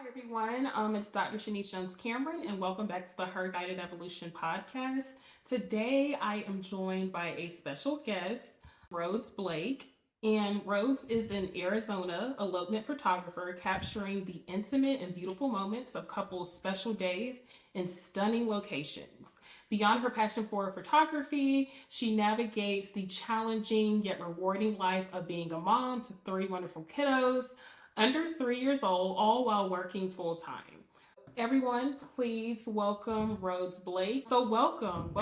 Hi, everyone. It's Dr. Shanice Jones Cameron, and welcome back to the Her Guided Evolution podcast. Today, I am joined by a special guest, Rhodes Blake. And Rhodes is an Arizona elopement photographer capturing the intimate and beautiful moments of couples' special days in stunning locations. Beyond her passion for photography, she navigates the challenging yet rewarding life of being a mom to three wonderful kiddos under 3 years old, all while working full time. Everyone, please welcome Rhodes Blake. So, welcome.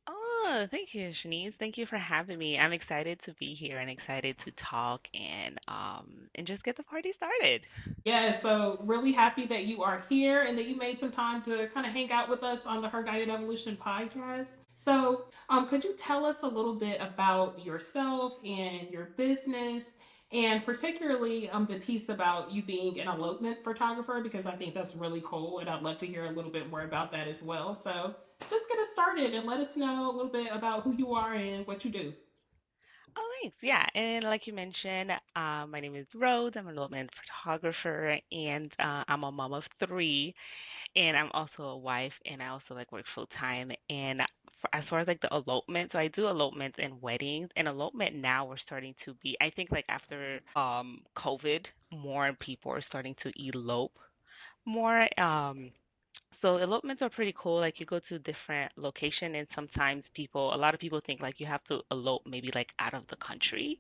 Oh, thank you, Shanice. Thank you for having me. I'm excited to be here and excited to talk and just get the party started. Yeah, so really happy that you are here and that you made some time to kind of hang out with us on the Her Guided Evolution podcast. So, could you tell us a little bit about yourself and your business, and particularly the piece about you being an elopement photographer? Because I think that's really cool, and I'd love to hear a little bit more about that as well. So, just get us started and let us know a little bit about who you are and what you do. Oh, thanks. Yeah, and like you mentioned, my name is Rose. I'm a development photographer, and I'm a mom of three, and I'm also a wife, and I also like work full time. And as far as like the elopement, so I do elopements and weddings. And elopement now we're starting to be, I think like after COVID, more people are starting to elope more. So elopements are pretty cool. Like you go to different location and sometimes a lot of people think like you have to elope maybe like out of the country,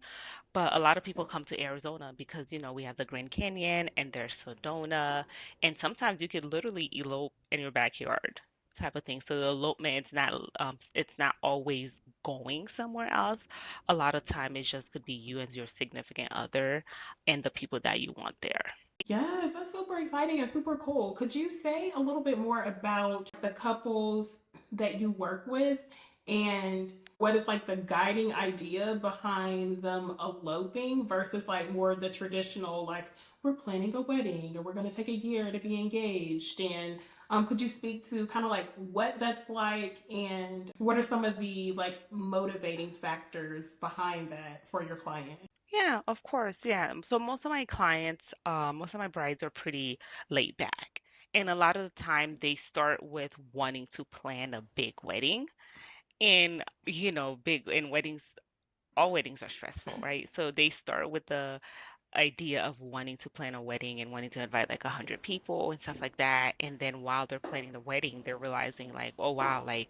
but a lot of people come to Arizona because we have the Grand Canyon and there's Sedona, and sometimes you could literally elope in your backyard type of thing. So the elopement it's not always going somewhere else. A lot of time it just could be you and your significant other and the people that you want there. Yes, that's super exciting and super cool. Could you say a little bit more about the couples that you work with and what is like the guiding idea behind them eloping versus like more the traditional, like we're planning a wedding or we're going to take a year to be engaged? And could you speak to kind of like what that's like and what are some of the like motivating factors behind that for your client? Yeah, of course. Yeah. So most of my brides are pretty laid back. And a lot of the time they start with wanting to plan a big wedding. And, big and weddings, all weddings are stressful, right? So they start with the idea of wanting to plan a wedding and wanting to invite like 100 people and stuff like that. And then while they're planning the wedding, they're realizing like, oh wow, like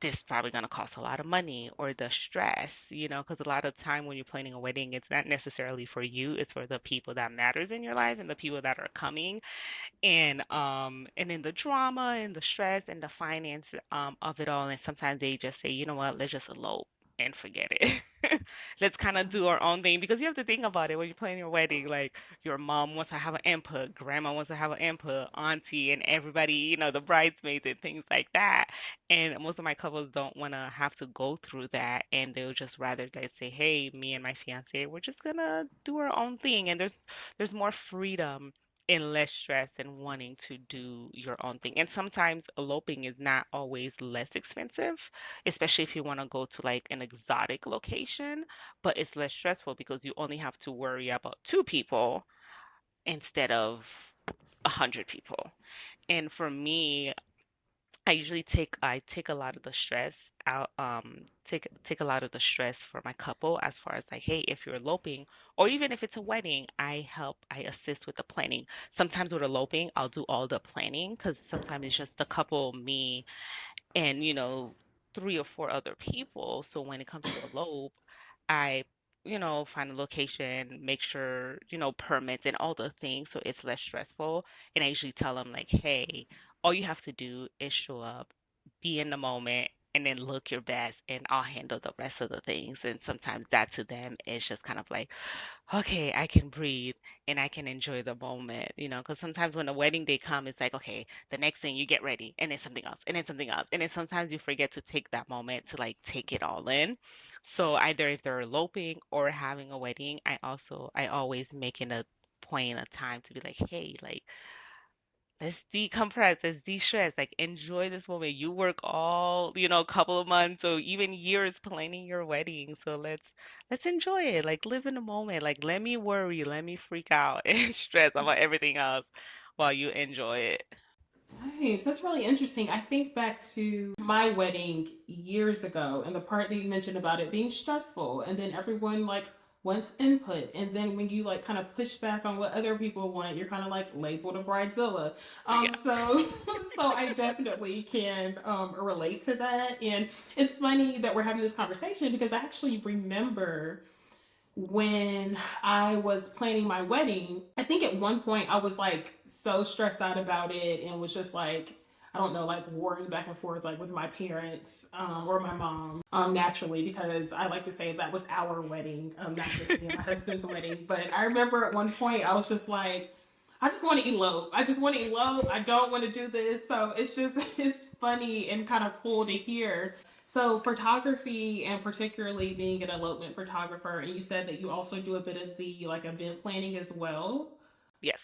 this is probably going to cost a lot of money, or the stress, because a lot of time when you're planning a wedding, it's not necessarily for you, it's for the people that matters in your life and the people that are coming. And then the drama and the stress and the finance of it all, and sometimes they just say, you know what, let's just elope and forget it. Let's kind of do our own thing, because you have to think about it when you're planning your wedding. Like your mom wants to have an input, grandma wants to have an input, auntie, and everybody, the bridesmaids and things like that. And most of my couples don't want to have to go through that, and they'll just rather like say, hey, me and my fiance, we're just gonna do our own thing, and there's more freedom and less stress and wanting to do your own thing. And sometimes eloping is not always less expensive, especially if you want to go to like an exotic location, but it's less stressful because you only have to worry about two people instead of 100 people. And for me, I take a lot of the stress out, take a lot of the stress for my couple, as far as like, hey, if you're eloping or even if it's a wedding, I assist with the planning. Sometimes with eloping I'll do all the planning, because sometimes it's just the couple, me, and 3 or 4 other people. So when it comes to elope, I find a location, make sure permits and all the things, so it's less stressful. And I usually tell them like, hey, all you have to do is show up, be in the moment, and then look your best, and I'll handle the rest of the things. And sometimes that to them is just kind of like, okay, I can breathe and I can enjoy the moment, because sometimes when the wedding day comes, it's like, okay, the next thing you get ready, and then something else, and then something else, and then sometimes you forget to take that moment to like take it all in. So either if they're eloping or having a wedding, I always make it a point, a time to be like, hey, like let's decompress, let's de-stress, like enjoy this moment. You work all, couple of months or even years planning your wedding. So let's enjoy it. Like live in the moment. Like let me worry, let me freak out and stress about everything else while you enjoy it. Nice. That's really interesting. I think back to my wedding years ago and the part that you mentioned about it being stressful and then everyone like wants input and then when you like kind of push back on what other people want, you're kind of like labeled a bridezilla. Yeah. So so I definitely can relate to that. And it's funny that we're having this conversation because I actually remember when I was planning my wedding, I think at one point I was like so stressed out about it and was just like, I don't know, like warring back and forth like with my parents or my mom naturally because I like to say that was our wedding, not just me and my husband's wedding. But I remember at one point I was just like, I just want to elope. I just want to elope. I don't want to do this. So it's just, it's funny and kind of cool to hear. So photography and particularly being an elopement photographer, and you said that you also do a bit of the like event planning as well. Yes.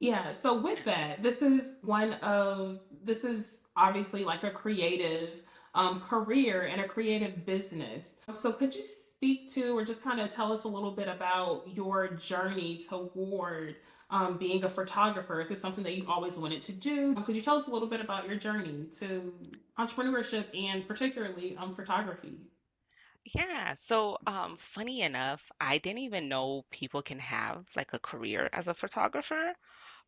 Yeah, so with that, this is obviously like a creative career and a creative business. So could you speak to or just kind of tell us a little bit about your journey toward being a photographer? Is this something that you always wanted to do? Could you tell us a little bit about your journey to entrepreneurship and particularly photography? Yeah. So, funny enough, I didn't even know people can have like a career as a photographer.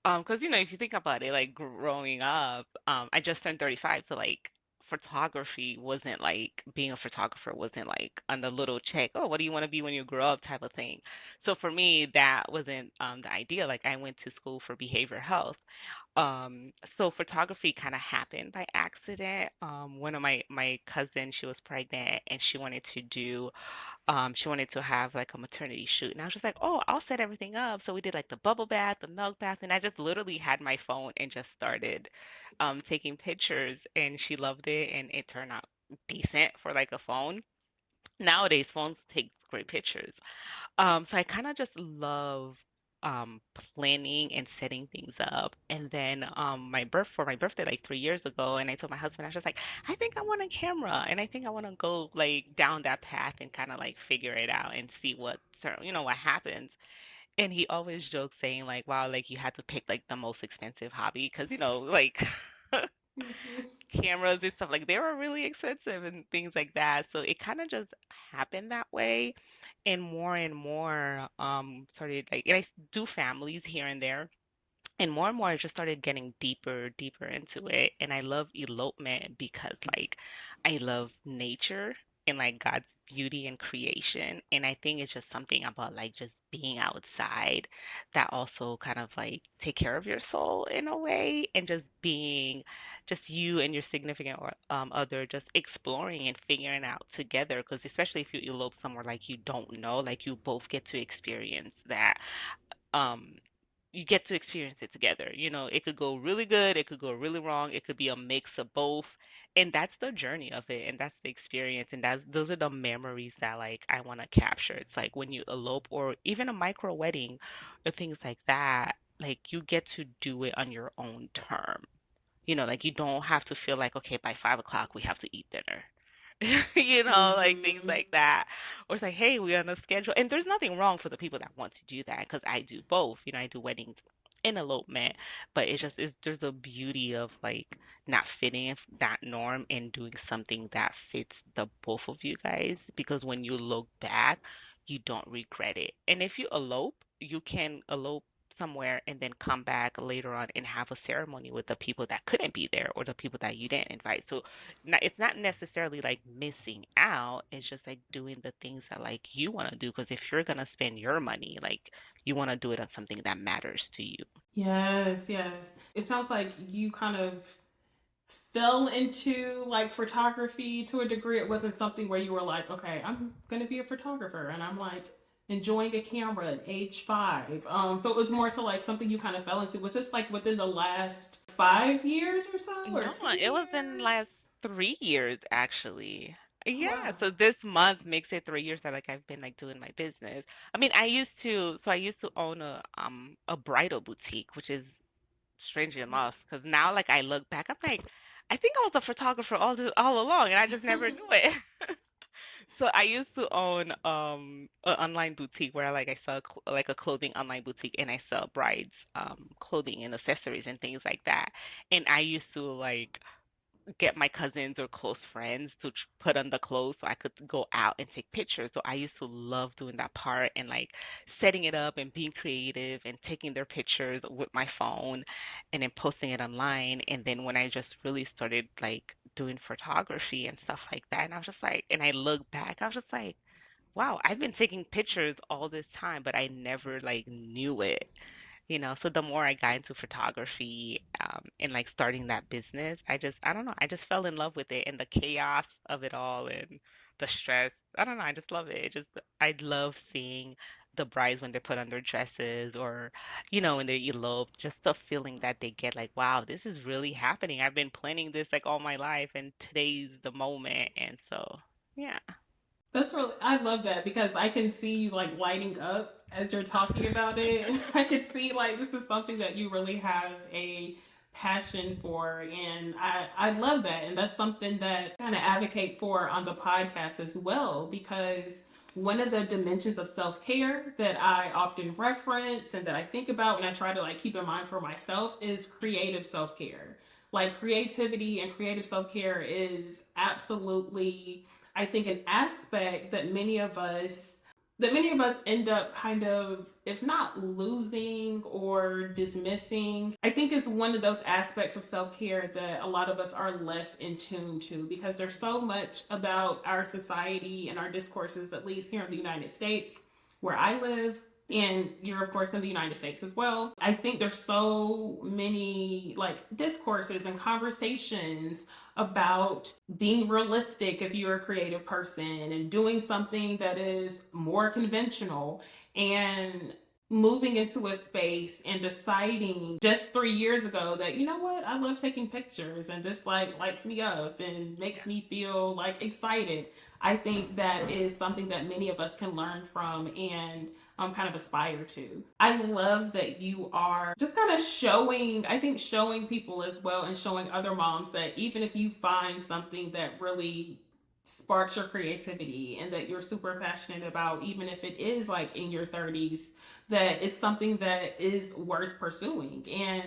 'Cause if you think about it, like growing up, I just turned 35, so like photography wasn't like being a photographer wasn't like on the little check, oh, what do you want to be when you grow up type of thing. So for me, that wasn't the idea. Like I went to school for behavioral health. So photography kind of happened by accident. One of my cousins, she was pregnant and she wanted to have like a maternity shoot. And I was just like, oh, I'll set everything up. So we did like the bubble bath, the milk bath, and I just literally had my phone and just started taking pictures. And she loved it, and it turned out decent for like a phone. Nowadays, phones take great pictures. So I kind of just love um planning and setting things up. And then my birthday like 3 years ago, and I told my husband, I was just like, I think I want a camera, and I think I want to go like down that path and kind of like figure it out and see what happens. And he always jokes saying like, wow, like you had to pick like the most expensive hobby because like cameras and stuff like they were really expensive and things like that. So it kind of just happened that way, and more started like, and I do families here and there, and more I just started getting deeper into it. And I love elopement because like I love nature and like God's beauty and creation. And I think it's just something about like just being outside that also kind of like take care of your soul in a way, and just being just you and your significant other just exploring and figuring out together, because especially if you elope somewhere like you don't know, like you both get to experience that. um you get to experience it together. It could go really good, it could go really wrong, it could be a mix of both. And that's the journey of it, and that's the experience, and those are the memories that like I want to capture. It's like when you elope or even a micro wedding or things like that, like you get to do it on your own term. Like you don't have to feel like, okay, by 5 o'clock we have to eat dinner. Like things Mm-hmm. like that. Or it's like, hey, we're on a schedule. And there's nothing wrong for the people that want to do that, because I do both. I do weddings and elopement, but there's a beauty of like not fitting in that norm and doing something that fits the both of you guys, because when you look back, you don't regret it. And if you elope, you can elope somewhere and then come back later on and have a ceremony with the people that couldn't be there or the people that you didn't invite. So it's not necessarily like missing out. It's just like doing the things that like you want to do. Because if you're gonna spend your money, like you want to do it on something that matters to you. Yes, yes. It sounds like you kind of fell into like photography to a degree. It wasn't something where you were like, okay, I'm gonna be a photographer and I'm like enjoying a camera at age 5. So it was more so like something you kind of fell into. Was this like within the last 5 years or so or No, ten it was in the years? last 3 years actually. Oh, Yeah, wow. so this month makes it 3 years that like I've been like doing my business. I mean, I used to own a bridal boutique, which is strangely enough, because now like I look back, I'm like, I think I was a photographer all along, and I just never knew it. So I used to own an online boutique where like I sell like a clothing online boutique, and I sell brides clothing and accessories and things like that. And I used to like get my cousins or close friends to put on the clothes so I could go out and take pictures. So I used to love doing that part and like setting it up and being creative and taking their pictures with my phone and then posting it online. And then when I just really started like doing photography and stuff like that, and I was just like, and I look back, I was just like, wow, I've been taking pictures all this time, but I never like knew it. So the more I got into photography, and like starting that business, I don't know, I just fell in love with it and the chaos of it all and the stress. I don't know, I just love it. I love seeing the brides when they put on their dresses or, when they elope, just the feeling that they get like, wow, this is really happening. I've been planning this like all my life and today's the moment. And so, yeah. That's really, I love that because I can see you like lighting up as you're talking about it. I can see like this is something that you really have a passion for. And I love that. And that's something that I kind of advocate for on the podcast as well, because one of the dimensions of self-care that I often reference and that I think about when I try to like keep in mind for myself is creative self-care. Like creativity and creative self-care is absolutely, I think, an aspect that many of us end up kind of, if not losing or dismissing. I think it's one of those aspects of self-care that a lot of us are less in tune to, because there's so much about our society and our discourses, at least here in the United States where I live, and you're of course in the United States as well. I think there's so many like discourses and conversations about being realistic if you're a creative person and doing something that is more conventional, and moving into a space and deciding just 3 years ago that, you know what, I love taking pictures and this like lights me up and makes me feel like excited. I think that is something that many of us can learn from and kind of aspire to. I love that you are just kind of showing, I think, showing people as well and showing other moms that even if you find something that really sparks your creativity and that you're super passionate about, even if it is like in your 30s, that it's something that is worth pursuing. And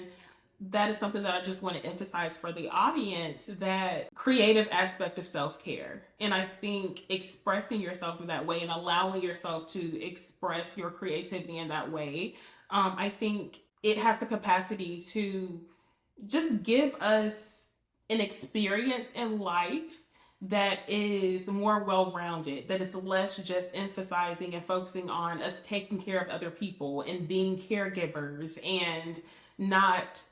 that is something that I just want to emphasize for the audience, that creative aspect of self care. And I think expressing yourself in that way and allowing yourself to express your creativity in that way, I think it has the capacity to just give us an experience in life that is more well rounded, that is less just emphasizing and focusing on us taking care of other people and being caregivers, and not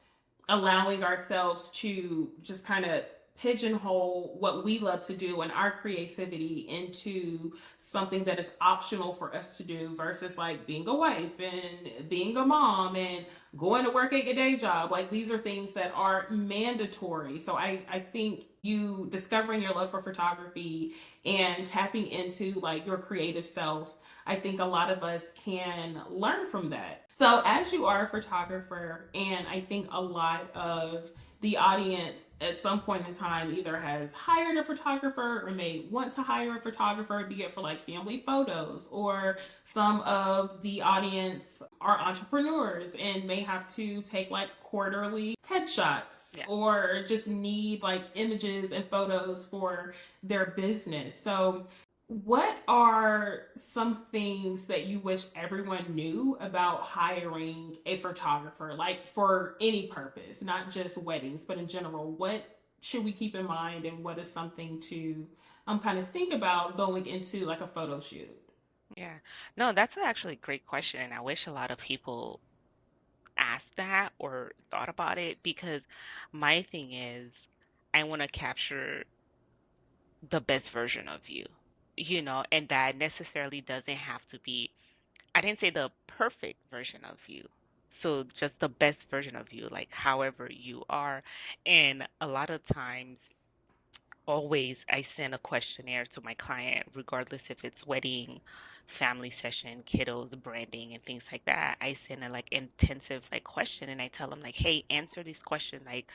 allowing ourselves to just kind of pigeonhole what we love to do and our creativity into something that is optional for us to do, versus like being a wife and being a mom and going to work at your day job. Like these are things that are mandatory. So I think you discovering your love for photography and tapping into like your creative self, I think a lot of us can learn from that. So, as you are a photographer, and I think a lot of the audience at some point in time either has hired a photographer or may want to hire a photographer, be it for like family photos, or some of the audience are entrepreneurs and may have to take like quarterly headshots Yeah. or just need like images and photos for their business. So, what are some things that you wish everyone knew about hiring a photographer, like for any purpose, not just weddings, but in general? What should we keep in mind, and what is something to kind of think about going into like a photo shoot? Yeah. No, that's actually a great question, and I wish a lot of people asked that or thought about it because my thing is I want to capture the best version of you, and that necessarily doesn't have to be, I didn't say the perfect version of you. So just the best version of you, like however you are. And a lot of times always I send a questionnaire to my client, regardless if it's wedding, family session, kiddos, branding, and things like that. I send a like intensive like question, and I tell them like, hey, answer these questions, like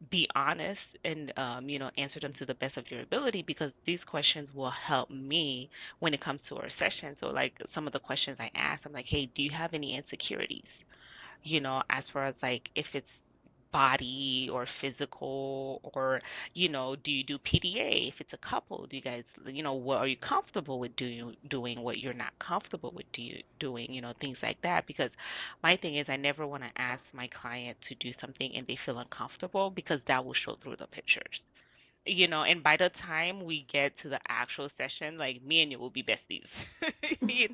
be honest and answer them to the best of your ability, because these questions will help me when it comes to our session. So like some of the questions I ask, I'm like, hey, do you have any insecurities? As far as like if it's body or physical, or do you do PDA? If it's a couple, do you guys, what are you comfortable with doing, what you're not comfortable with doing, things like that. Because my thing is, I never want to ask my client to do something and they feel uncomfortable, because that will show through the pictures. And by the time we get to the actual session, like me and you will be besties. you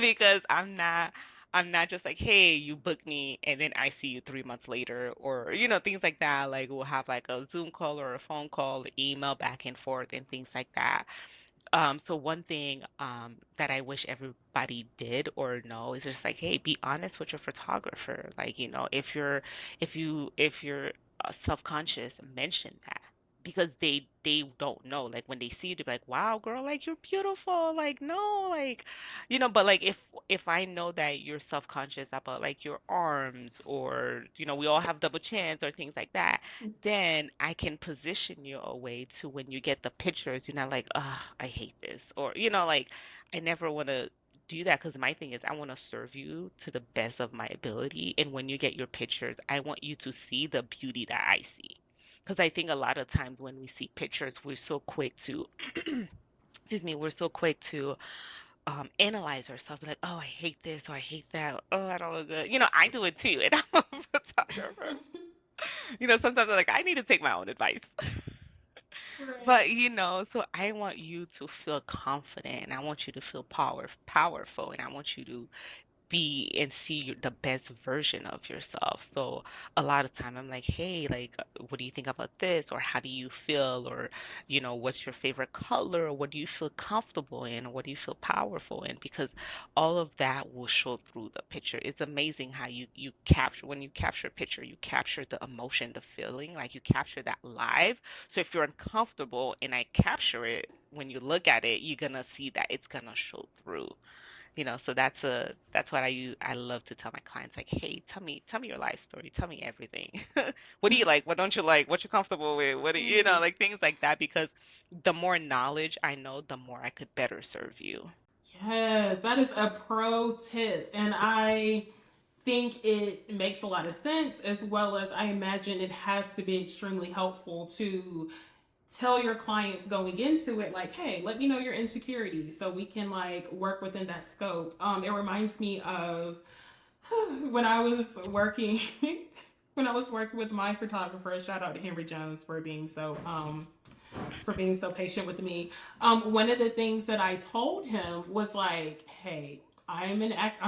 because I'm not just like, hey, you booked me and then I see you 3 months later, or things like that. Like we'll have like a Zoom call or a phone call, email back and forth and things like that. So one thing that I wish everybody did or know is just like, hey, be honest with your photographer. Like, if you're self-conscious, mention that, because they don't know. Like when they see you, they're like, wow, girl, like you're beautiful. Like no, like but like if I know that you're self-conscious about like your arms, or we all have double chins or things like that, then I can position you a way to when you get the pictures, you're not like, I hate this, or like I never want to do that, because my thing is I want to serve you to the best of my ability, and when you get your pictures, I want you to see the beauty that I see, because I think a lot of times when we see pictures, we're so quick to excuse me, we're so quick to analyze ourselves, like, oh, I hate this or I hate that. Oh, I don't look good. I do it too, and I'm a photographer. Sometimes I'm like, I need to take my own advice. Right. But so I want you to feel confident, and I want you to feel powerful, and I want you to be and see the best version of yourself. So a lot of time I'm like, hey, like, what do you think about this? Or how do you feel? Or, what's your favorite color? Or what do you feel comfortable in? Or what do you feel powerful in? Because all of that will show through the picture. It's amazing how you capture, when you capture a picture, you capture the emotion, the feeling, like you capture that live. So if you're uncomfortable and I capture it, when you look at it, you're gonna see that it's gonna show through. So that's what I love to tell my clients, like, hey, tell me your life story, tell me everything. What do you like, what don't you like, what you're comfortable with, what do like things like that, because the more knowledge I know, the more I could better serve you. Yes, that is a pro tip. And I think it makes a lot of sense, as well as I imagine it has to be extremely helpful to tell your clients going into it, like, hey, let me know your insecurities so we can like work within that scope. It reminds me of when I was working when I was working with my photographer. Shout out to Henry Jones for being so patient with me. One of the things that I told him was like, hey, I'm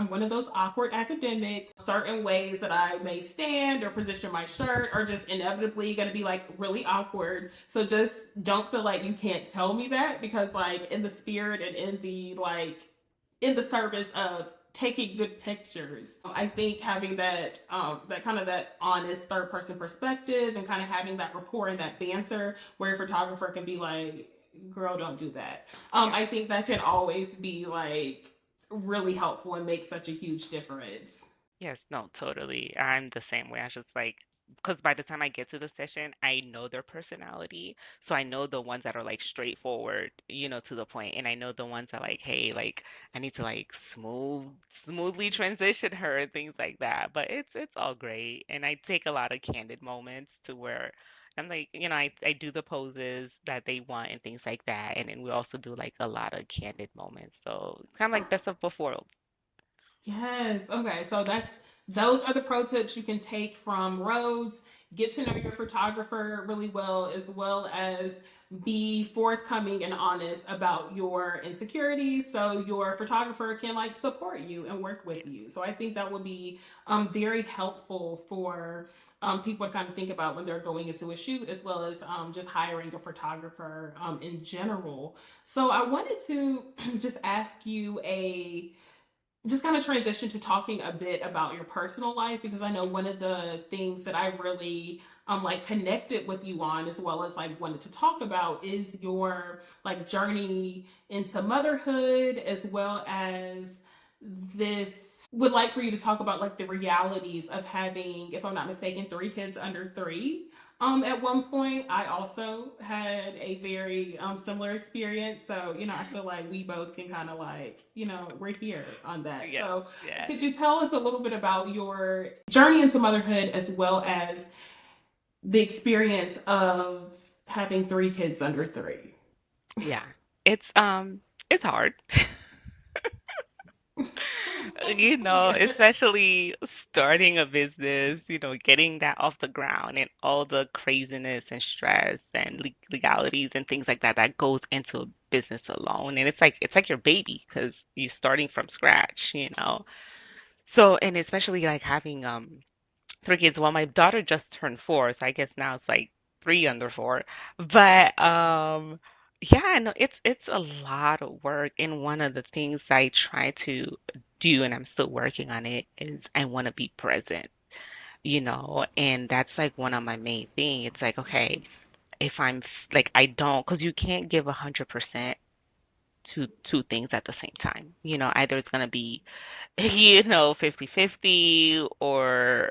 one of those awkward academics. Certain ways that I may stand or position my shirt are just inevitably going to be like really awkward. So just don't feel like you can't tell me that, because like in the spirit and in the service of taking good pictures, I think having that kind of that honest third person perspective, and kind of having that rapport and that banter where a photographer can be like, girl, don't do that. Yeah. I think that can always be like really helpful and make such a huge difference. Yes, no, totally. I'm the same way. I just like, because by the time I get to the session, I know their personality. So I know the ones that are like straightforward, to the point, and I know the ones that like, hey, like I need to like smoothly transition her and things like that. But it's all great, and I take a lot of candid moments to where I'm like, I do the poses that they want and things like that, and then we also do like a lot of candid moments. So it's kind of like best of both worlds. Yes. Okay. So those are the pro tips you can take from Rhodes. Get to know your photographer really well, as well as be forthcoming and honest about your insecurities, so your photographer can like support you and work with you. So I think that would be very helpful for people to kind of think about when they're going into a shoot, as well as just hiring a photographer in general. So I wanted to just ask you just kind of transition to talking a bit about your personal life, because I know one of the things that I really like connected with you on, as well as like wanted to talk about, is your like journey into motherhood, as well as this would like for you to talk about like the realities of having, if I'm not mistaken, three kids under three. At one point, I also had a very similar experience. So, I feel like we both can kind of like, we're here on that. Yes, So, yes. could you tell us a little bit about your journey into motherhood, as well as the experience of having three kids under three? Yeah. It's hard. Especially starting a business, getting that off the ground and all the craziness and stress and legalities and things like that that goes into a business alone. And it's like your baby because you're starting from scratch. So, and especially like having three kids. Well, my daughter just turned 4, so I guess now it's like 3 under 4. But yeah, no, it's a lot of work. And one of the things I try to do, and I'm still working on it, is I want to be present. And that's like one of my main things. It's like, okay, if like I don't, because you can't give 100% to two things at the same time. Either it's gonna be 50-50 or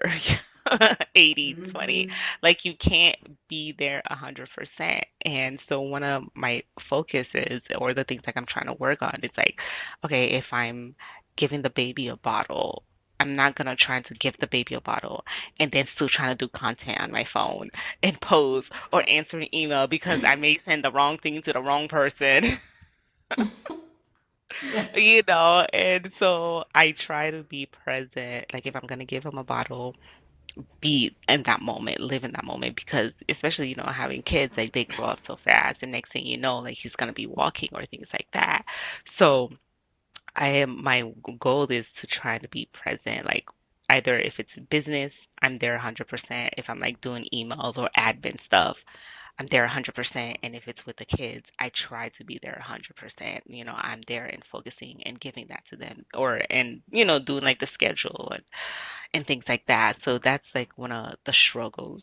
80-20. Mm-hmm. Like you can't be there 100%. And so one of my focuses or the things like I'm trying to work on is like, okay, if I'm giving the baby a bottle, I'm not gonna try to give the baby a bottle and then still trying to do content on my phone and pose or answer an email because I may send the wrong thing to the wrong person. Yes. And so I try to be present. Like if I'm gonna give him a bottle, be in that moment, live in that moment because especially, having kids, like they grow up so fast and next thing you know, like he's gonna be walking or things like that. So my goal is to try to be present, like either if it's business, I'm there 100%. If I'm like doing emails or admin stuff, I'm there 100%. And if it's with the kids, I try to be there 100%. I'm there and focusing and giving that to them and doing like the schedule and things like that. So that's like one of the struggles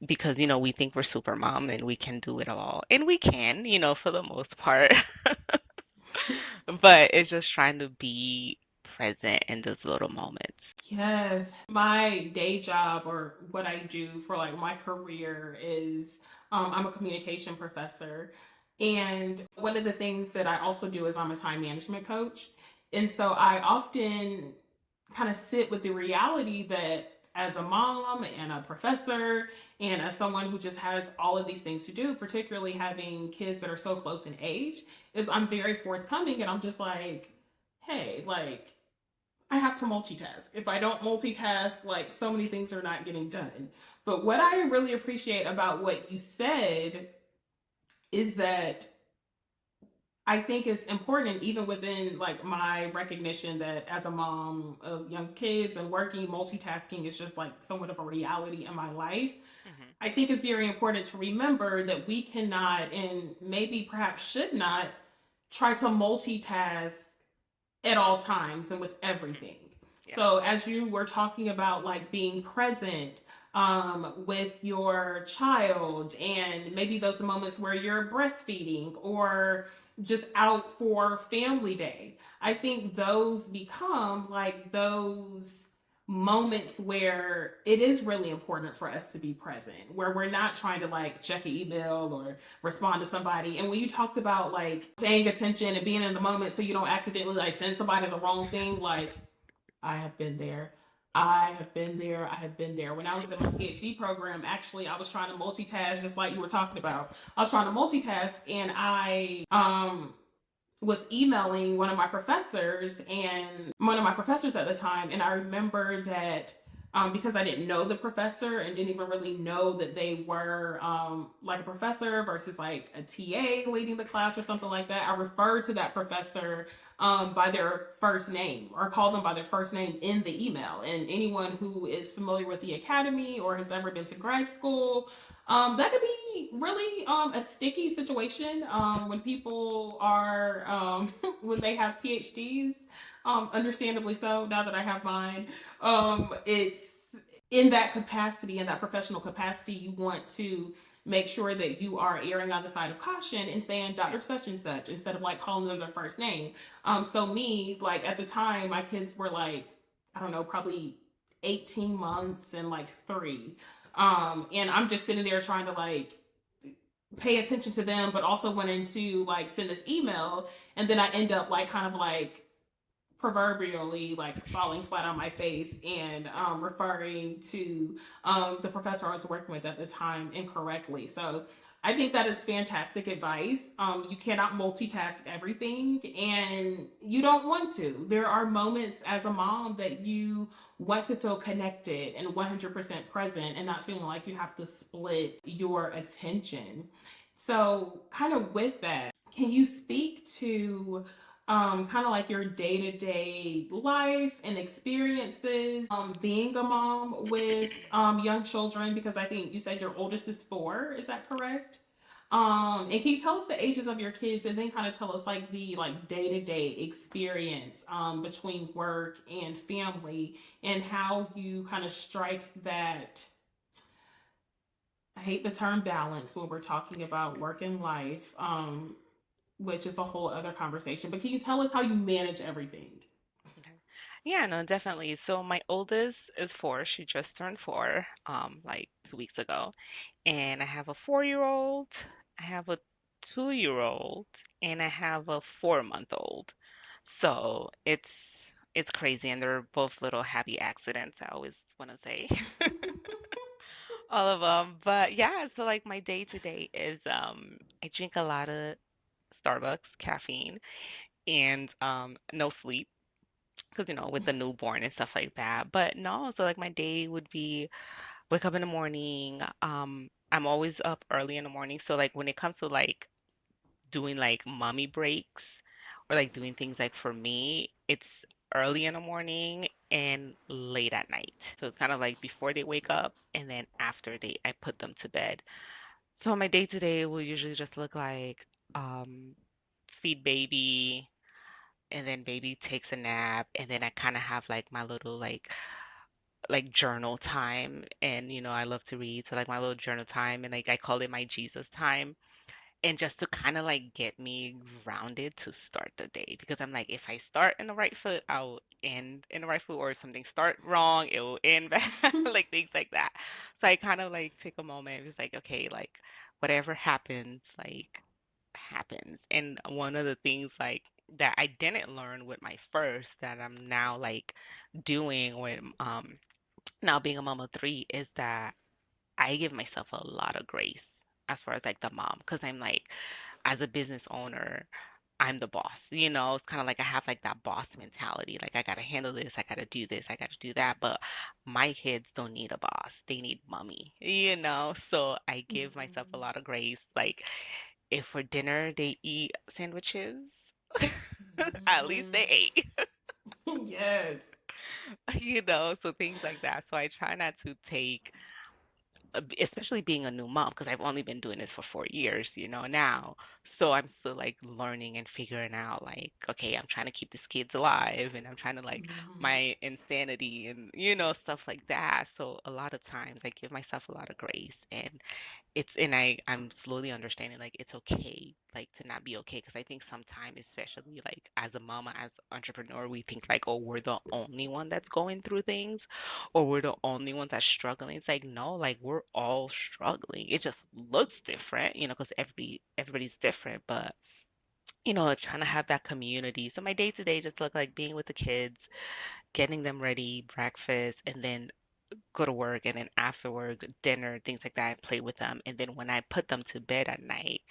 because, we think we're super mom and we can do it all. And we can, for the most part. But it's just trying to be present in those little moments. Yes, my day job, or what I do for like my career, is I'm a communication professor. And one of the things that I also do is I'm a time management coach. And so I often kind of sit with the reality that as a mom and a professor and as someone who just has all of these things to do, particularly having kids that are so close in age, is I'm very forthcoming and I'm just like, hey, like, I have to multitask. If I don't multitask, like so many things are not getting done. But what I really appreciate about what you said is that I think it's important, even within like my recognition that as a mom of young kids and working, multitasking is just like somewhat of a reality in my life. Hmm. I think it's very important to remember that we cannot, and maybe perhaps should not, try to multitask at all times and with everything. Yeah. So as you were talking about like being present with your child, and maybe those moments where you're breastfeeding or just out for family day, I think those become like those moments where it is really important for us to be present, where we're not trying to like check an email or respond to somebody. And when you talked about like paying attention and being in the moment so you don't accidentally like send somebody the wrong thing, like I have been there. I have been there. I have been there. When I was in my PhD program, actually, I was trying to multitask, just like you were talking about. I was trying to multitask, and I was emailing one of my professors at the time, and I remember that because I didn't know the professor and didn't even really know that they were like a professor versus like a TA leading the class or something like that, I referred to that professor by their first name, or called them by their first name in the email. And anyone who is familiar with the academy or has ever been to grad school, that could be really a sticky situation when people are when they have PhDs. Understandably so. Now that I have mine, it's in that capacity, in that professional capacity, you want to make sure that you are erring on the side of caution and saying Dr. Such and Such instead of like calling them their first name. So me, like at the time, my kids were like, I don't know, probably 18 months and like 3. And I'm just sitting there trying to like pay attention to them, but also wanting to like send this email. And then I end up like kind of like proverbially like falling flat on my face and referring to the professor I was working with at the time incorrectly. So I think that is fantastic advice. You cannot multitask everything, and you don't want to. There are moments as a mom that you want to feel connected and 100% present and not feeling like you have to split your attention. So, kind of with that, can you speak to kind of like your day-to-day life and experiences being a mom with young children, because I think you said your oldest is 4, is that correct? And can you tell us the ages of your kids and then kind of tell us like the like day-to-day experience between work and family and how you kind of strike that, I hate the term balance when we're talking about work and life, which is a whole other conversation. But can you tell us how you manage everything? Okay. Yeah, no, definitely. So my oldest is 4. She just turned 4, like 2 weeks ago. And I have a 4-year-old, I have a 2-year-old, and I have a 4-month-old. So it's crazy, and they're both little happy accidents, I always want to say. All of them. But yeah, so like my day to day is I drink a lot of Starbucks caffeine and no sleep because with the newborn and stuff like that. But no, so like my day would be wake up in the morning. I'm always up early in the morning. So like when it comes to like doing like mommy breaks or like doing things like for me, it's early in the morning and late at night. So it's kind of like before they wake up and then after they I put them to bed. So my day to day will usually just look like um feed baby, and then baby takes a nap, and then I kind of have like my little like journal time, and I love to read, so like my little journal time, and like I call it my Jesus time, and just to kind of like get me grounded to start the day, because I'm like, if I start in the right foot, I'll end in the right foot, or if something start wrong, it will end bad, like things like that. So I kind of like take a moment. It's like, okay, like whatever happens, like happens. And one of the things like that I didn't learn with my first that I'm now like doing with now being a mom of 3 is that I give myself a lot of grace as far as like the mom, because I'm like, as a business owner, I'm the boss. It's kind of like I have like that boss mentality. Like I gotta handle this, I gotta do this, I gotta do that. But my kids don't need a boss; they need mommy. So I give myself a lot of grace. Like if for dinner they eat sandwiches, at least they ate. Yes. So things like that. So I try not to take especially being a new mom, because I've only been doing this for 4 years, now. So I'm still like learning and figuring out like, okay, I'm trying to keep these kids alive, and I'm trying to like Mhm. my insanity and stuff like that. So a lot of times I give myself a lot of grace, and I'm slowly understanding like it's okay like to not be okay, because I think sometimes, especially like as a mama, as entrepreneur, we think like, oh, we're the only one that's going through things, or we're the only ones that's struggling. It's like, no, like we're all struggling. It just looks different, because everybody's different. But trying to have that community. So my day to day just look like being with the kids, getting them ready, breakfast, and then go to work, and then afterwards dinner, things like that, and play with them. And then when I put them to bed at night,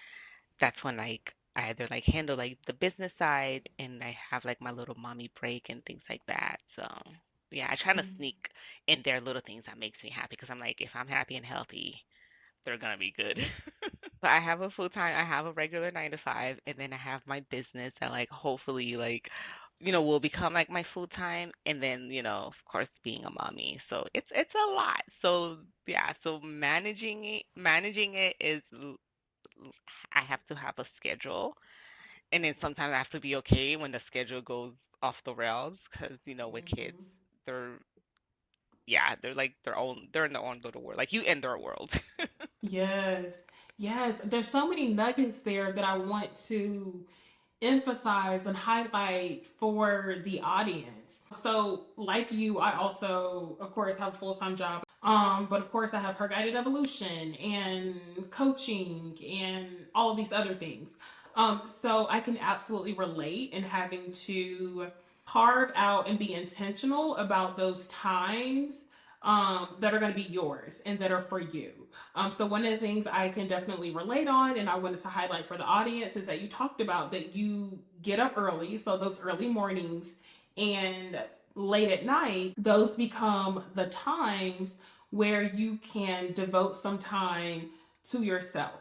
that's when like I either like handle like the business side, and I have like my little mommy break and things like that. So yeah, I try to Mhm. sneak in there little things that makes me happy, because I'm like, if I'm happy and healthy, they're gonna be good. So I have a full time, I have a regular 9 to 5, and then I have my business that like hopefully like will become like my full time, and then of course being a mommy. So it's a lot. So Yeah, so managing it is I have to have a schedule, and then sometimes I have to be okay when the schedule goes off the rails because with kids, Mhm. they're yeah, they're like they're in their own little world, like you in their world. Yes. Yes. There's so many nuggets there that I want to emphasize and highlight for the audience. So, like you, I also, of course, have a full time job. But of course, I have her guided evolution and coaching and all of these other things. So I can absolutely relate in having to carve out and be intentional about those times that are going to be yours and that are for you. So one of the things I can definitely relate on, and I wanted to highlight for the audience, is that you talked about that you get up early, so those early mornings and late at night, those become the times where you can devote some time to yourself.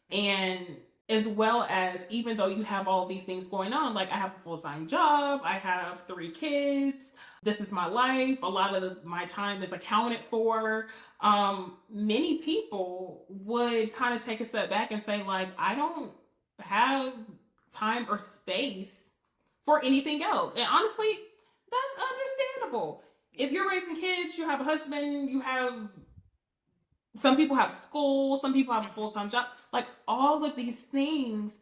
And as well as, even though you have all these things going on, like I have a full-time job, I have 3 kids, this is my life, a lot of my time is accounted for. Many people would kind of take a step back and say, like, I don't have time or space for anything else. And honestly, that's understandable. If you're raising kids, you have a husband, you have, some people have school, some people have a Mhm. full-time job, like all of these things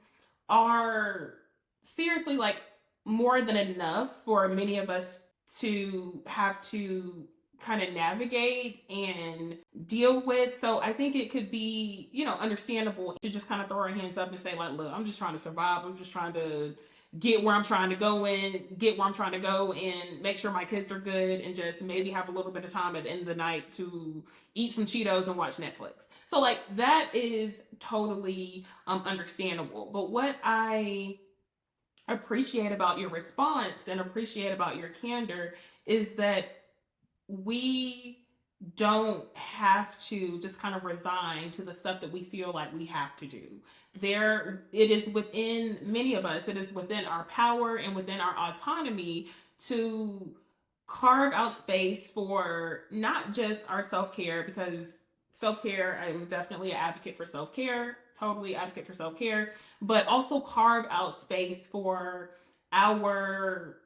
are seriously like more than enough for many of us to have to kind of navigate and deal with. So I think it could be, understandable to just kind of throw our hands up and say, like, look, I'm just trying to survive. I'm just trying to get where I'm trying to go and make sure my kids are good and just maybe have a little bit of time at the end of the night to eat some Cheetos and watch Netflix. So like that is totally understandable. But what I appreciate about your response and appreciate about your candor is that we don't have to just kind of resign to the stuff that we feel like we have to do. There, it is within many of us, it is within our power and within our autonomy to carve out space for not just our self-care, because self-care, I'm definitely an advocate for self-care, totally advocate for self-care, but also carve out space for our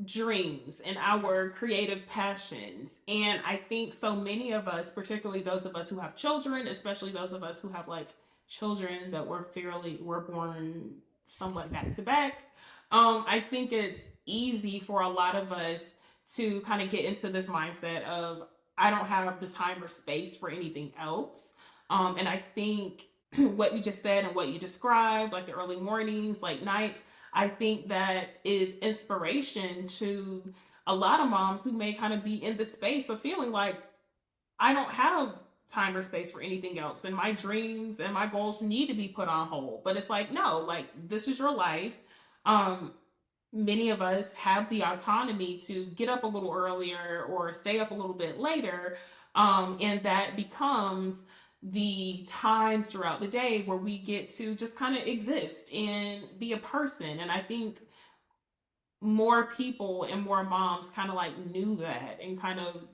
dreams and our creative passions. And I think so many of us, particularly those of us who have children, especially those of us who have like children that were born somewhat back to back, I think it's easy for a lot of us to kind of get into this mindset of I don't have the time or space for anything else. And I think what you just said and what you described, like the early mornings, late nights, I think that is inspiration to a lot of moms who may kind of be in the space of feeling like I don't have time or space for anything else, and my dreams and my goals need to be put on hold. But it's like, no, like this is your life. Um, Many of us have the autonomy to get up a little earlier or stay up a little bit later. And that becomes the times throughout the day where we get to just kind of exist and be a person. And I think more people and more moms kind of like knew that and kind of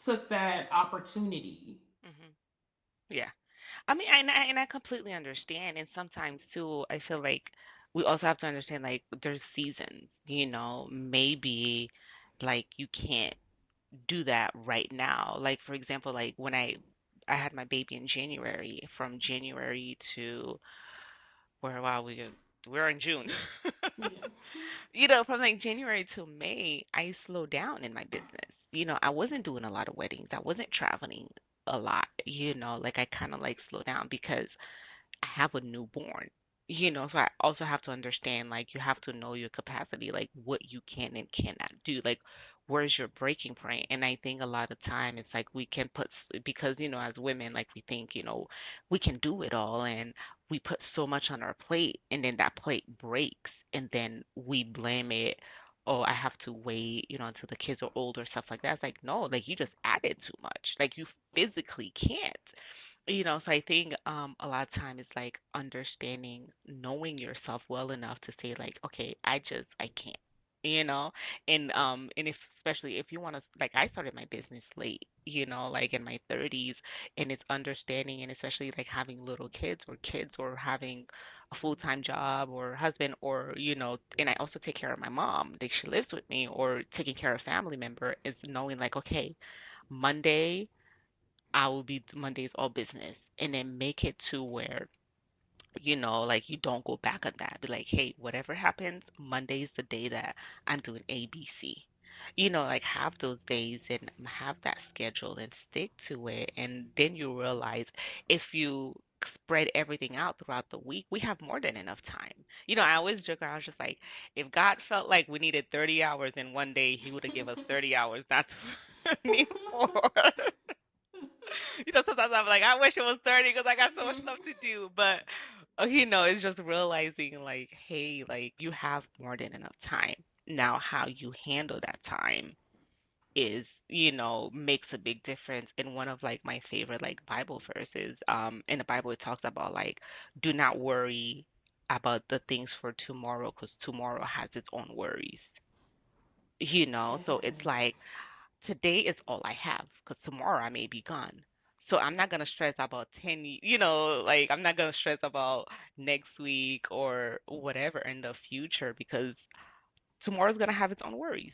took that opportunity. Mhm. Yeah. I mean, and I completely understand. And sometimes too, I feel like we also have to understand like there's seasons. Maybe like you can't do that right now. Like for example, like when I had my baby in January, from January to where wow we're in June. Yeah. From like January to May, I slowed down in my business. I wasn't doing a lot of weddings. I wasn't traveling a lot, like I kind of like slowed down because I have a newborn. So I also have to understand, like, you have to know your capacity, like, what you can and cannot do. Like, where's your breaking point? And I think a lot of time it's like we can because, as women, like, we think, we can do it all. And we put so much on our plate, and then that plate breaks, and then we blame it. Oh, I have to wait, until the kids are older, stuff like that. It's like, no, like, you just added too much. Like, you physically can't. So I think a lot of time it's like, understanding, knowing yourself well enough to say like, okay, I can't. you know. And if especially if you want to, like, I started my business late, like in my 30s, and it's understanding, and especially like having little kids or having a full-time job or husband, or and I also take care of my mom, like she lives with me, or taking care of a family member, is knowing like, okay, Monday Monday's all business, and then make it to where like you don't go back on that. Be like, hey, whatever happens, Monday's the day that I'm doing ABC. Like have those days and have that schedule and stick to it. And then you realize if you spread everything out throughout the week, we have more than enough time. I always joke around, just like, if God felt like we needed 30 hours in one day, he would have given us 30 hours. That's me for. Sometimes I'm like, I wish it was 30 because I got so much stuff to do. But, it's just realizing, like, hey, like, you have more than enough time. Now, how you handle that time is, makes a big difference. And one of, like, my favorite, like, Bible verses, in the Bible, it talks about, like, do not worry about the things for tomorrow because tomorrow has its own worries. So it's Yes. like, today is all I have because tomorrow I may be gone. So I'm not gonna stress about like I'm not gonna stress about next week or whatever in the future because tomorrow's gonna have its own worries.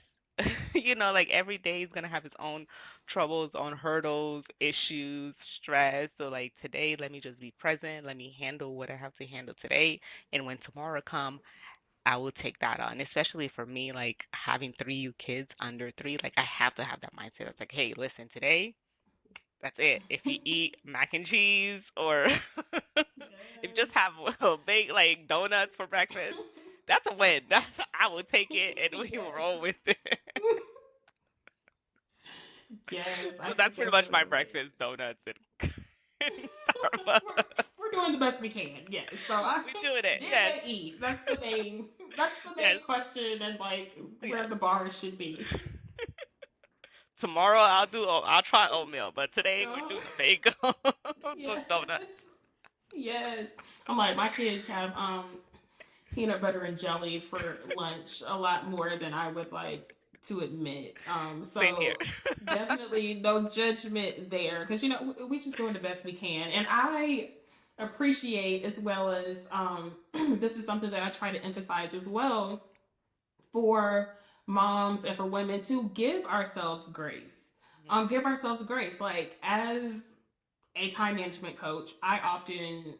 Like every day is gonna have its own troubles, own hurdles, issues, stress. So like today, let me just be present. Let me handle what I have to handle today, and when tomorrow comes, I will take that on, especially for me, like having three kids under three. Like I have to have that mindset. It's like, hey, listen, today, that's it. If you eat mac and cheese or if you just Yes. have a big like donuts for breakfast, that's a win. That's I will take it and we will Yes. roll with it. Yes, I So can that's pretty much definitely my relate. breakfast: donuts and Starbucks. we're doing the best we can. Yes. So I We doing it. did Yes, they eat? That's the yes, main question and like where yes. the bar should be. Tomorrow I'll try oatmeal, but today we're Uh, doing the bagel, the yes. donuts. Yes. I'm like my kids have peanut butter and jelly for lunch a lot more than I would like to admit. Same here. So definitely no judgment there because we just doing the best we can, and I appreciate as well as this is something that I try to emphasize as well for moms and for women to give ourselves grace. Mhm. Give ourselves grace. Like as a time management coach, I often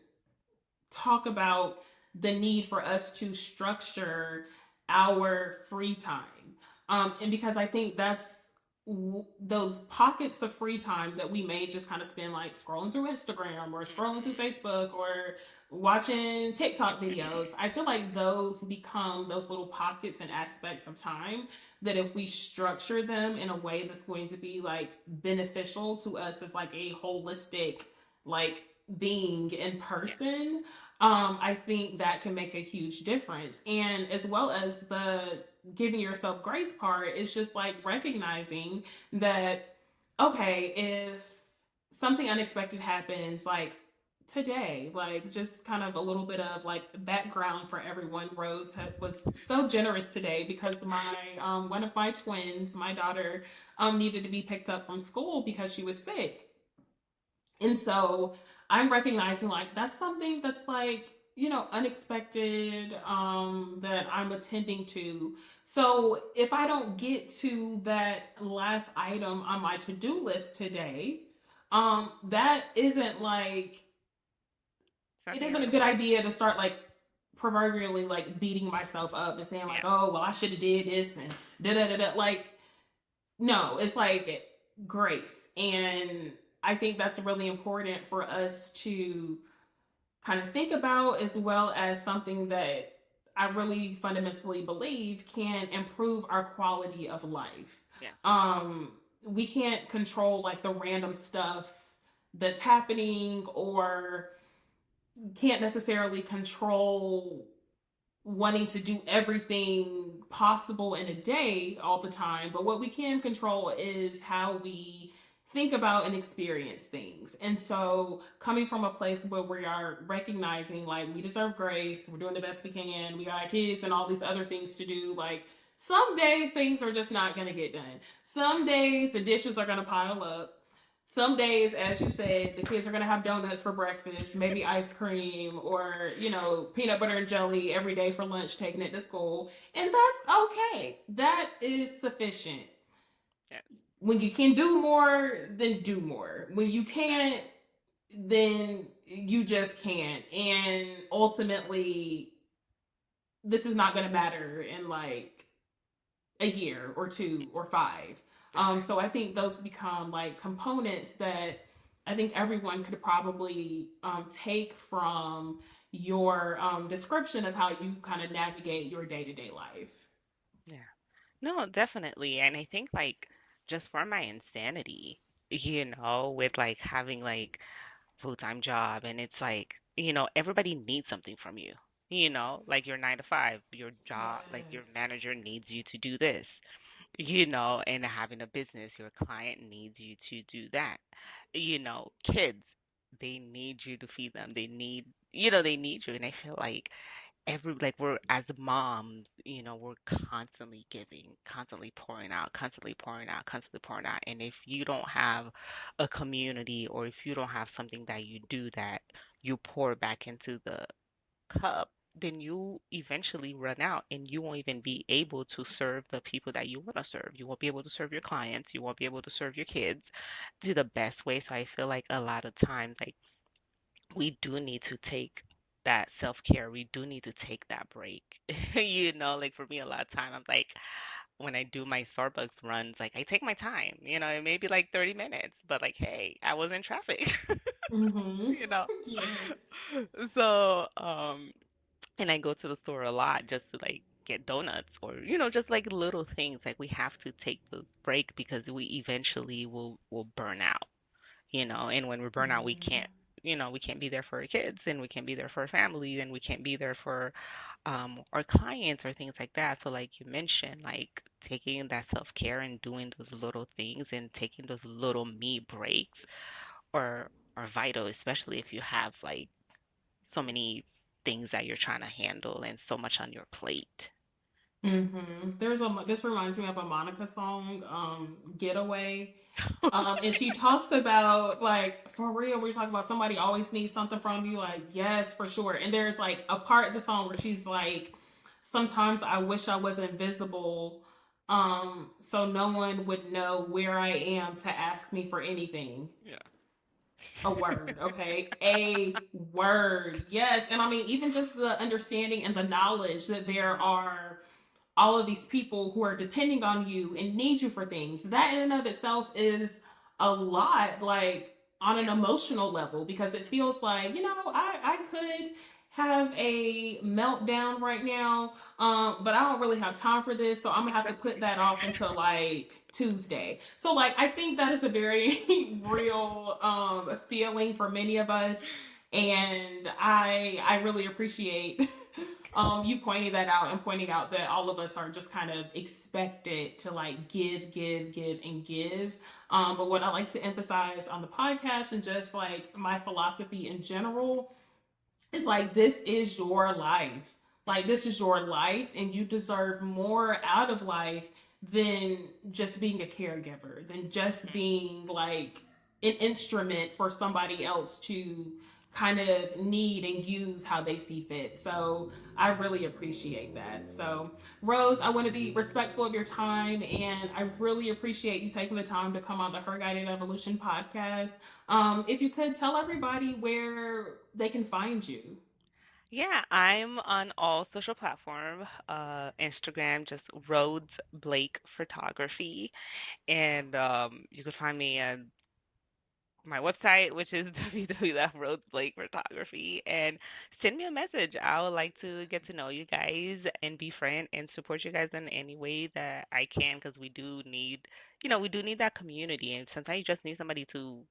talk about the need for us to structure our free time. And because I think that's those pockets of free time that we may just kind of spend like scrolling through Instagram or scrolling through Mhm. Facebook or watching TikTok videos. I feel like those become those little pockets and aspects of time that if we structure them in a way that's going to be like beneficial to us as like a holistic like being in Yeah. person, I think that can make a huge difference. And as well as the giving yourself grace part, it's just like recognizing that, okay, if something unexpected happens, like today, like just kind of a little bit of like background for everyone. Rhodes was so generous today because my one of my twins, my daughter, needed to be picked up from school because she was sick, and so I'm recognizing like that's something that's like, unexpected, that I'm attending to. So if I don't get to that last item on my to-do list today, that isn't like It's not it the end isn't of a the good world. idea to start like proverbially like beating myself up and saying like, Yeah. oh well, I should have did this and da da da da. Like no, it's like grace. And I think that's really important for us to kind of think about, as well as something that I really fundamentally believe can improve our quality of life. Yeah. We can't control like the random stuff that's happening, or can't necessarily control wanting to do everything possible in a day all the time, but what we can control is how we think about and experience things. And so, coming from a place where we are recognizing like we deserve grace, we're doing the best we can, we got kids and all these other things to do, like Some days things are just not going to get done. Some days the dishes are going to pile up. Some days, as you said, the kids are going to have donuts for breakfast, maybe ice cream, or, peanut butter and jelly every day for lunch, taking it to school. And that's okay. That is sufficient. Yeah. When you can do more, then do more. When you can't, then you just can't. And ultimately, this is not going to matter in like a year or two or five. Right. So I think those become like components that I think everyone could probably take from your description of how you kind of navigate your day to day life. Yeah. No, definitely. And I think like just for my insanity, with like having like full-time job and it's like, everybody needs something from you. Like your 9 to 5, your job, like your Yes. manager needs you to do this, and having a business, your client needs you to do that. Kids, they need you to feed them. They need you. And I feel like like we're as moms, we're constantly giving, constantly pouring out, constantly pouring out, constantly pouring out. And if you don't have a community or if you don't have something that you do that you pour back into the cup, then you eventually run out and you won't even be able to serve the people that you want to serve. You won't be able to serve your clients. You won't be able to serve your kids to the best way. So I feel like a lot of times, like, we do need to take that self care. We do need to take that break. Like for me, a lot of time, I'm like, when I do my Starbucks runs, like I take my time. It may be like 30 minutes, but like, hey, I was in traffic. Mm-hmm. you know. Yes. So, and I go to the store a lot just to like get donuts or just like little things. Like we have to take the break because we eventually will burn out. And when we burn out, we Mm-hmm. can't be there for our kids and we can't be there for our family and we can't be there for our clients or things like that. So like you mentioned, like taking that self-care and doing those little things and taking those little me breaks are vital, especially if you have like so many things that you're trying to handle and so much on your plate. This reminds me of a Monica song, Getaway. And she talks about like for real, we're talking about somebody always needs something from you, like, yes, for sure. And there's like a part of the song where she's like, sometimes I wish I was invisible, so no one would know where I am to ask me for anything. Yeah. A word, okay? A word. Yes. And I mean, even just the understanding and the knowledge that there are all of these people who are depending on you and need you for things. That in and of itself is a lot, like on an emotional level, because it feels like, I could have a meltdown right now, but I don't really have time for this, so I'm gonna have to put Exactly. that off until like Tuesday. So like I think that is a very real feeling for many of us, and I really appreciate you pointing that out and pointing out that all of us are just kind of expected to like give, and give. But what I like to emphasize on the podcast and just like my philosophy in general is like, this is your life. Like, this is your life, and you deserve more out of life than just being a caregiver, than just being like an instrument for somebody else to kind of need and use how they see fit. So I really appreciate that. So, Rose, I want to be respectful of your time, and I really appreciate you taking the time to come on the Her Guided Evolution podcast. If you could tell everybody where they can find you. Yeah, I'm on all social platform. Instagram, just Rhodes Blake Photography, and you can find me at my website, which is www.rhodesblakephotography, and send me a message. I would like to get to know you guys and be friend and support you guys in any way that I can, because we do need that community, and sometimes you just need somebody to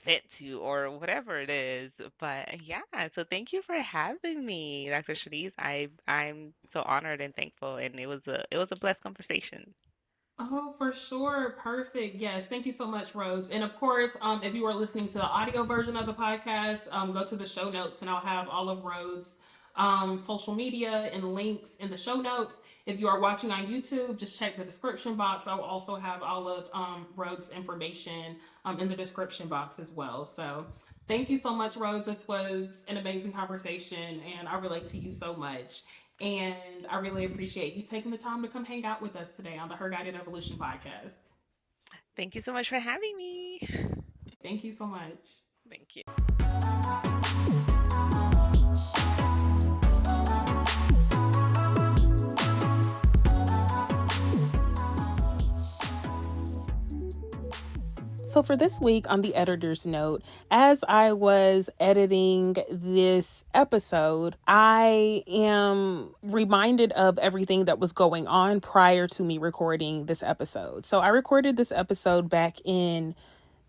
vent to or whatever it is. But yeah, so thank you for having me, Dr. Shanice. I'm so honored and thankful, and it was a blessed conversation. Oh, for sure. Perfect. Yes. Thank you so much, Rhodes. And of course, if you are listening to the audio version of the podcast, go to the show notes and I'll have all of Rhodes' social media and links in the show notes. If you are watching on YouTube, just check the description box. I will also have all of Rhodes' information in the description box as well. So thank you so much, Rhodes. This was an amazing conversation, and I relate to you so much. And I really appreciate you taking the time to come hang out with us today on the Her Guided Evolution podcast. Thank you so much for having me. Thank you so much. Thank you. So for this week on the editor's note, as I was editing this episode, I am reminded of everything that was going on prior to me recording this episode. So I recorded this episode back in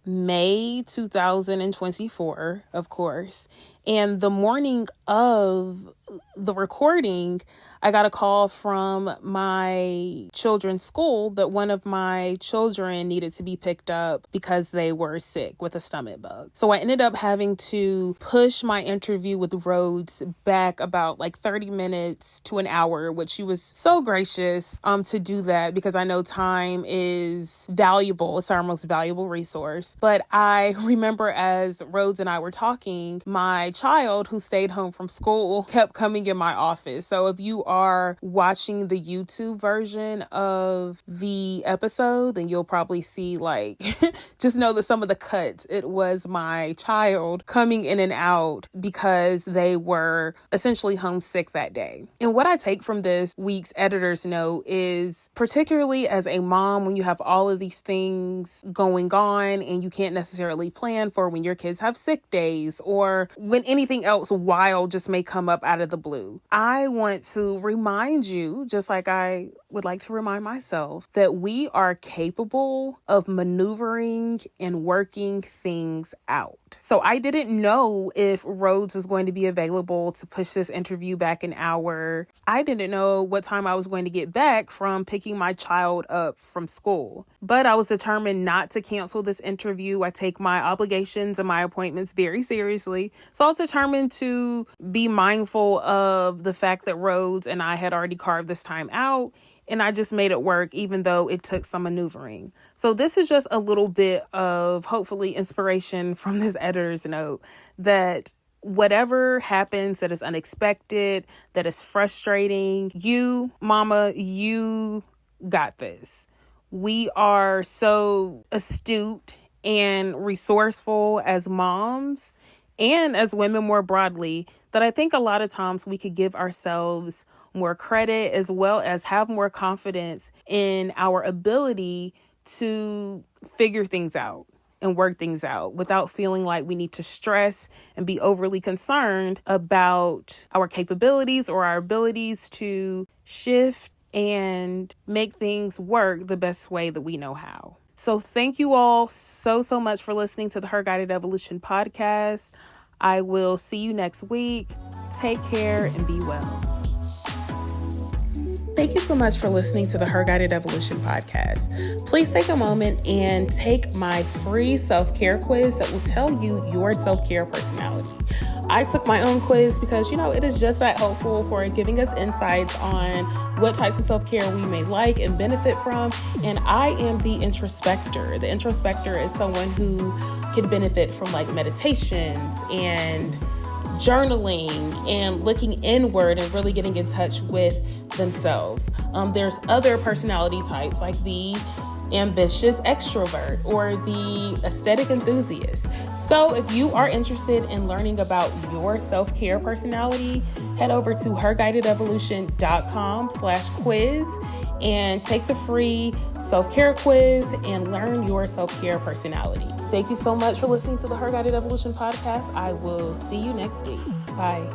May 2024, of course. And the morning of the recording, I got a call from my children's school that one of my children needed to be picked up because they were sick with a stomach bug. So I ended up having to push my interview with Rhodes back about like 30 minutes to an hour, which she was so gracious to do that, because I know time is valuable. It's our most valuable resource. But I remember as Rhodes and I were talking, my child who stayed home from school kept coming in my office. So if you are watching the YouTube version of the episode, then you'll probably see like, just know that some of the cuts, it was my child coming in and out because they were essentially homesick that day. And what I take from this week's editor's note is, particularly as a mom, when you have all of these things going on and you can't necessarily plan for when your kids have sick days or when anything else wild just may come up out of the blue. I want to remind you, just like I would like to remind myself, that we are capable of maneuvering and working things out. So I didn't know if Rhodes was going to be available to push this interview back an hour. I didn't know what time I was going to get back from picking my child up from school. But I was determined not to cancel this interview. I take my obligations and my appointments very seriously. So I was determined to be mindful of the fact that Rhodes and I had already carved this time out. And I just made it work, even though it took some maneuvering. So this is just a little bit of, hopefully, inspiration from this editor's note, that whatever happens that is unexpected, that is frustrating, you, mama, you got this. We are so astute and resourceful as moms and as women more broadly that I think a lot of times we could give ourselves more credit, as well as have more confidence in our ability to figure things out and work things out without feeling like we need to stress and be overly concerned about our capabilities or our abilities to shift and make things work the best way that we know how. So thank you all so much for listening to the Her Guided Evolution podcast. I will see you next week. Take care and be well. Thank you so much for listening to the Her Guided Evolution podcast. Please take a moment and take my free self-care quiz that will tell you your self-care personality. I took my own quiz because, it is just that helpful for giving us insights on what types of self-care we may like and benefit from. And I am the introspector. The introspector is someone who can benefit from like meditations and journaling and looking inward and really getting in touch with themselves. There's other personality types like the ambitious extrovert or the aesthetic enthusiast. So if you are interested in learning about your self-care personality, head over to herguidedevolution.com/quiz and take the free self-care quiz and learn your self-care personality. Thank you so much for listening to the Her Guided Evolution podcast. I will see you next week. Bye.